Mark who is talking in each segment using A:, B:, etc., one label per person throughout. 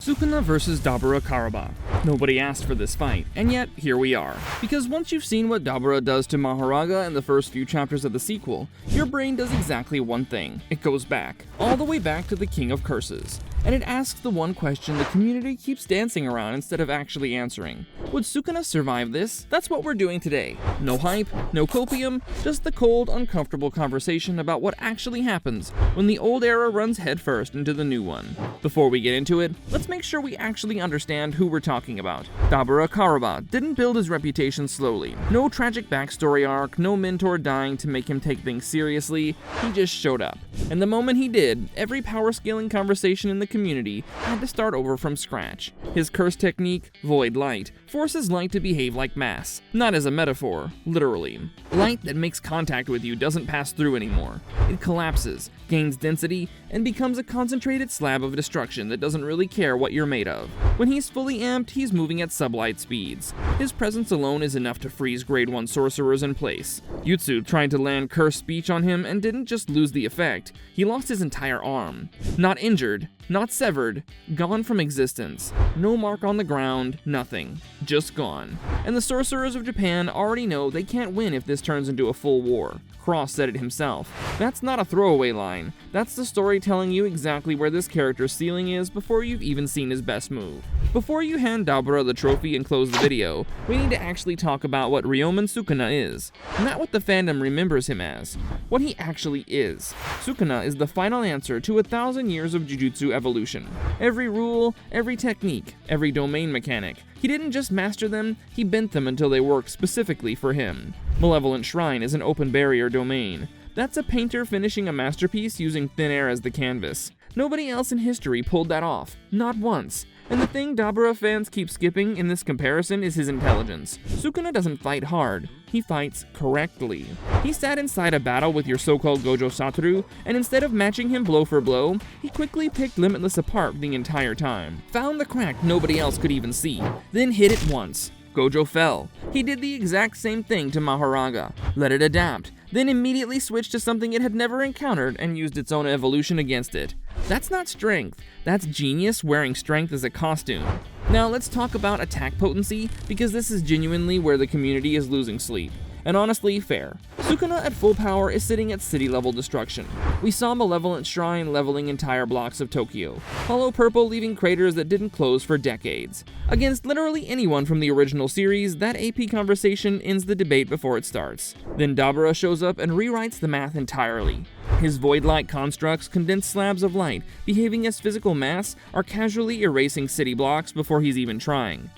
A: Sukuna vs Dabura Karaba. Nobody asked for this fight, and yet here we are. Because once you've seen what Dabura does to Mahoraga in the first few chapters of the sequel, your brain does exactly one thing. It goes back, all the way back to the King of Curses. And it asks the one question the community keeps dancing around instead of actually answering. Would Sukuna survive this? That's what we're doing today. No hype, no copium, just the cold, uncomfortable conversation about what actually happens when the old era runs headfirst into the new one. Before we get into it, let's make sure we actually understand who we're talking about. Dabura Karaba didn't build his reputation slowly. No tragic backstory arc, no mentor dying to make him take things seriously, he just showed up. And the moment he did, every power scaling conversation in the community had to start over from scratch. His curse technique, Void Light, forces light to behave like mass, not as a metaphor, literally. Light that makes contact with you doesn't pass through anymore. It collapses, gains density, and becomes a concentrated slab of destruction that doesn't really care what you're made of. When he's fully amped, he's moving at sublight speeds. His presence alone is enough to freeze grade 1 sorcerers in place. Jutsu tried to land curse speech on him and didn't just lose the effect, he lost his entire arm. Not injured, not severed, gone from existence. No mark on the ground, nothing. Just gone. And the sorcerers of Japan already know they can't win if this turns into a full war. Cross said it himself. That's not a throwaway line. That's the story telling you exactly where this character's ceiling is before you've even seen his best move. Before you hand Dabura the trophy and close the video, we need to actually talk about what Ryomen Sukuna is. Not what the fandom remembers him as. What he actually is. Sukuna is the final answer to 1,000 years of Jujutsu evolution. Every rule, every technique, every domain mechanic. He didn't just master them, he bent them until they worked specifically for him. Malevolent Shrine is an open barrier domain. That's a painter finishing a masterpiece using thin air as the canvas. Nobody else in history pulled that off, not once. And the thing Dabura fans keep skipping in this comparison is his intelligence. Sukuna doesn't fight hard, he fights correctly. He sat inside a battle with your so-called Gojo Satoru, and instead of matching him blow for blow, he quickly picked Limitless apart the entire time. Found the crack nobody else could even see, then hit it once. Gojo fell. He did the exact same thing to Mahoraga, let it adapt, then immediately switched to something it had never encountered and used its own evolution against it. That's not strength, that's genius wearing strength as a costume. Now let's talk about attack potency, because this is genuinely where the community is losing sleep. And honestly, fair. Sukuna at full power is sitting at city-level destruction. We saw Malevolent Shrine leveling entire blocks of Tokyo, Hollow Purple leaving craters that didn't close for decades. Against literally anyone from the original series, that AP conversation ends the debate before it starts. Then Dabura shows up and rewrites the math entirely. His void-like constructs, condensed slabs of light, behaving as physical mass, are casually erasing city blocks before he's even trying.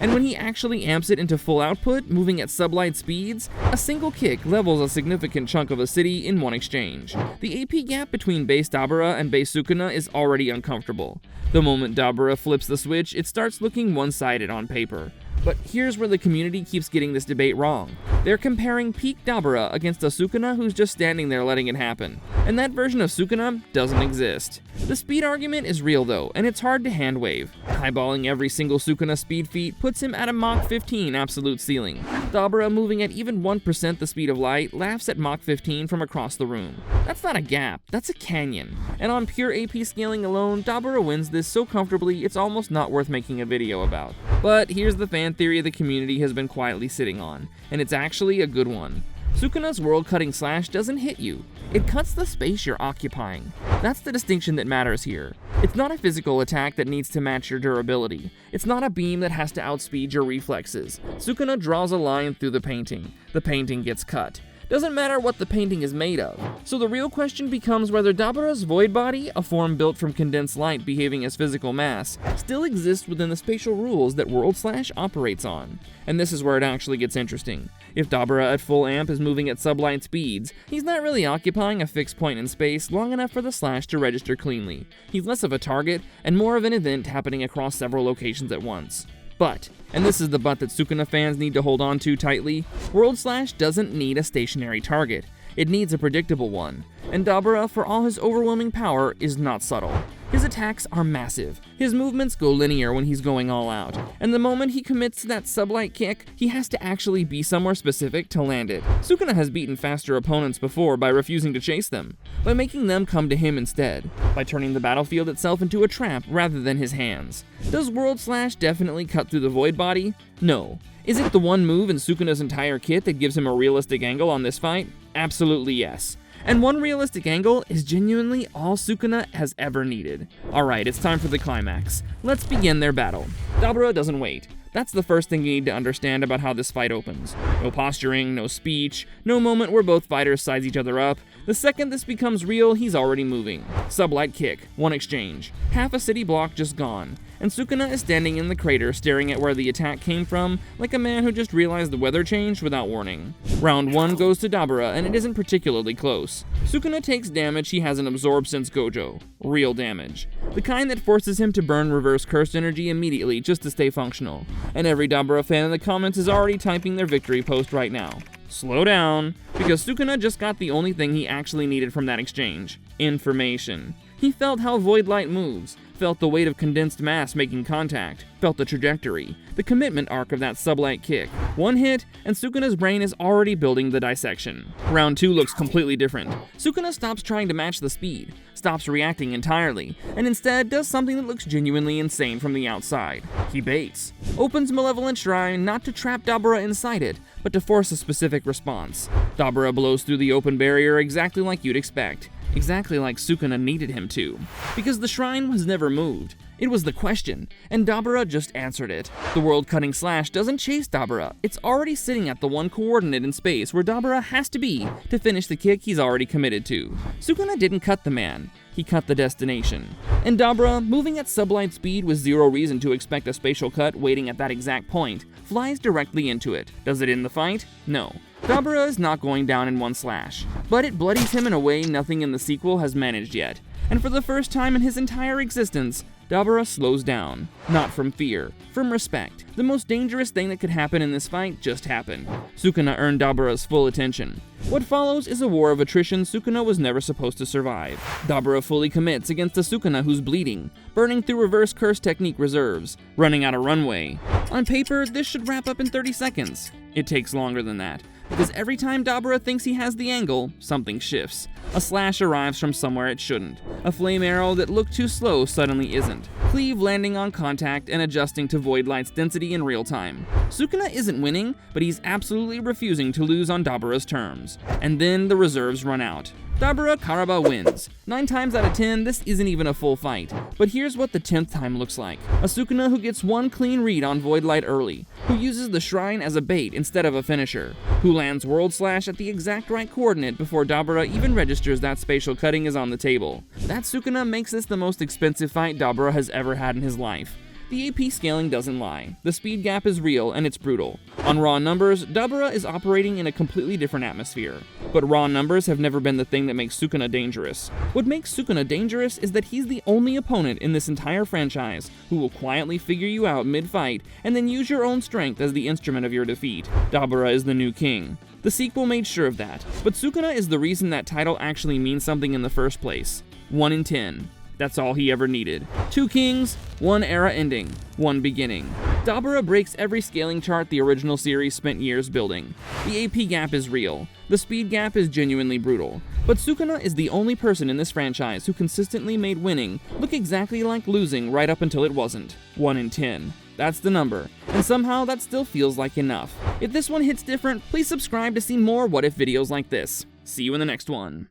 A: And when he actually amps it into full output, moving at sublight speeds, a single kick levels a significant chunk of a city in one exchange. The AP gap between base Dabura and base Sukuna is already uncomfortable. The moment Dabura flips the switch, it starts looking one-sided on paper. But here's where the community keeps getting this debate wrong. They're comparing peak Dabura against a Sukuna who's just standing there letting it happen. And that version of Sukuna doesn't exist. The speed argument is real though, and it's hard to handwave. Eyeballing every single Sukuna speed feat puts him at a Mach 15 absolute ceiling. Dabura moving at even 1% the speed of light laughs at Mach 15 from across the room. That's not a gap, that's a canyon. And on pure AP scaling alone, Dabura wins this so comfortably it's almost not worth making a video about. But here's the fan theory the community has been quietly sitting on, and it's actually a good one. Sukuna's world-cutting slash doesn't hit you. It cuts the space you're occupying. That's the distinction that matters here. It's not a physical attack that needs to match your durability. It's not a beam that has to outspeed your reflexes. Sukuna draws a line through the painting. The painting gets cut. Doesn't matter what the painting is made of. So the real question becomes whether Dabura's void body, a form built from condensed light behaving as physical mass, still exists within the spatial rules that World Slash operates on. And this is where it actually gets interesting. If Dabura at full amp is moving at sublight speeds, he's not really occupying a fixed point in space long enough for the slash to register cleanly. He's less of a target and more of an event happening across several locations at once. But, and this is the but that Sukuna fans need to hold on to tightly, World Slash doesn't need a stationary target. It needs a predictable one. And Dabura, for all his overwhelming power, is not subtle. His attacks are massive, his movements go linear when he's going all out, and the moment he commits to that sublight kick, he has to actually be somewhere specific to land it. Sukuna has beaten faster opponents before by refusing to chase them, by making them come to him instead, by turning the battlefield itself into a trap rather than his hands. Does World Slash definitely cut through the void body? No. Is it the one move in Sukuna's entire kit that gives him a realistic angle on this fight? Absolutely yes. And one realistic angle is genuinely all Sukuna has ever needed. Alright, it's time for the climax. Let's begin their battle. Dabura doesn't wait. That's the first thing you need to understand about how this fight opens. No posturing, no speech, no moment where both fighters size each other up. The second this becomes real, he's already moving. Sublight kick, one exchange. Half a city block just gone. And Sukuna is standing in the crater staring at where the attack came from, like a man who just realized the weather changed without warning. Round 1 goes to Dabura, and it isn't particularly close. Sukuna takes damage he hasn't absorbed since Gojo. Real damage. The kind that forces him to burn reverse cursed energy immediately just to stay functional. And every Dabura fan in the comments is already typing their victory post right now. Slow down, because Sukuna just got the only thing he actually needed from that exchange. Information. He felt how void light moves, felt the weight of condensed mass making contact, felt the trajectory, the commitment arc of that sublight kick. One hit, and Sukuna's brain is already building the dissection. Round 2 looks completely different. Sukuna stops trying to match the speed, stops reacting entirely, and instead does something that looks genuinely insane from the outside. He baits. Opens Malevolent Shrine not to trap Dabura inside it, but to force a specific response. Dabura blows through the open barrier exactly like you'd expect. Exactly like Sukuna needed him to. Because the shrine was never moved. It was the question, and Dabura just answered it. The world-cutting slash doesn't chase Dabura. It's already sitting at the one coordinate in space where Dabura has to be to finish the kick he's already committed to. Sukuna didn't cut the man. He cut the destination. And Dabura, moving at sublight speed with zero reason to expect a spatial cut waiting at that exact point, flies directly into it. Does it end the fight? No. Dabura is not going down in one slash, but it bloodies him in a way nothing in the sequel has managed yet. And for the first time in his entire existence, Dabura slows down. Not from fear, from respect. The most dangerous thing that could happen in this fight just happened. Sukuna earned Dabura's full attention. What follows is a war of attrition Sukuna was never supposed to survive. Dabura fully commits against a Sukuna who's bleeding, burning through reverse curse technique reserves, running out of runway. On paper, this should wrap up in 30 seconds. It takes longer than that, because every time Dabura thinks he has the angle, something shifts. A slash arrives from somewhere it shouldn't. A flame arrow that looked too slow suddenly isn't. Cleave landing on contact and adjusting to void light's density in real time. Sukuna isn't winning, but he's absolutely refusing to lose on Dabura's terms. And then the reserves run out. Dabura Karaba wins. 9 times out of 10, this isn't even a full fight. But here's what the 10th time looks like. A Sukuna who gets one clean read on Void Light early, who uses the shrine as a bait instead of a finisher, who lands World Slash at the exact right coordinate before Dabura even registers that spatial cutting is on the table. That Sukuna makes this the most expensive fight Dabura has ever had in his life. The AP scaling doesn't lie. The speed gap is real and it's brutal. On raw numbers, Dabura is operating in a completely different atmosphere. But raw numbers have never been the thing that makes Sukuna dangerous. What makes Sukuna dangerous is that he's the only opponent in this entire franchise who will quietly figure you out mid-fight and then use your own strength as the instrument of your defeat. Dabura is the new king. The sequel made sure of that, but Sukuna is the reason that title actually means something in the first place. 1 in 10. That's all he ever needed. 2 kings, 1 era ending, 1 beginning. Dabura breaks every scaling chart the original series spent years building. The AP gap is real. The speed gap is genuinely brutal. But Sukuna is the only person in this franchise who consistently made winning look exactly like losing right up until it wasn't. 1 in 10. That's the number, and somehow that still feels like enough. If this one hits different, please subscribe to see more what if videos like this. See you in the next one.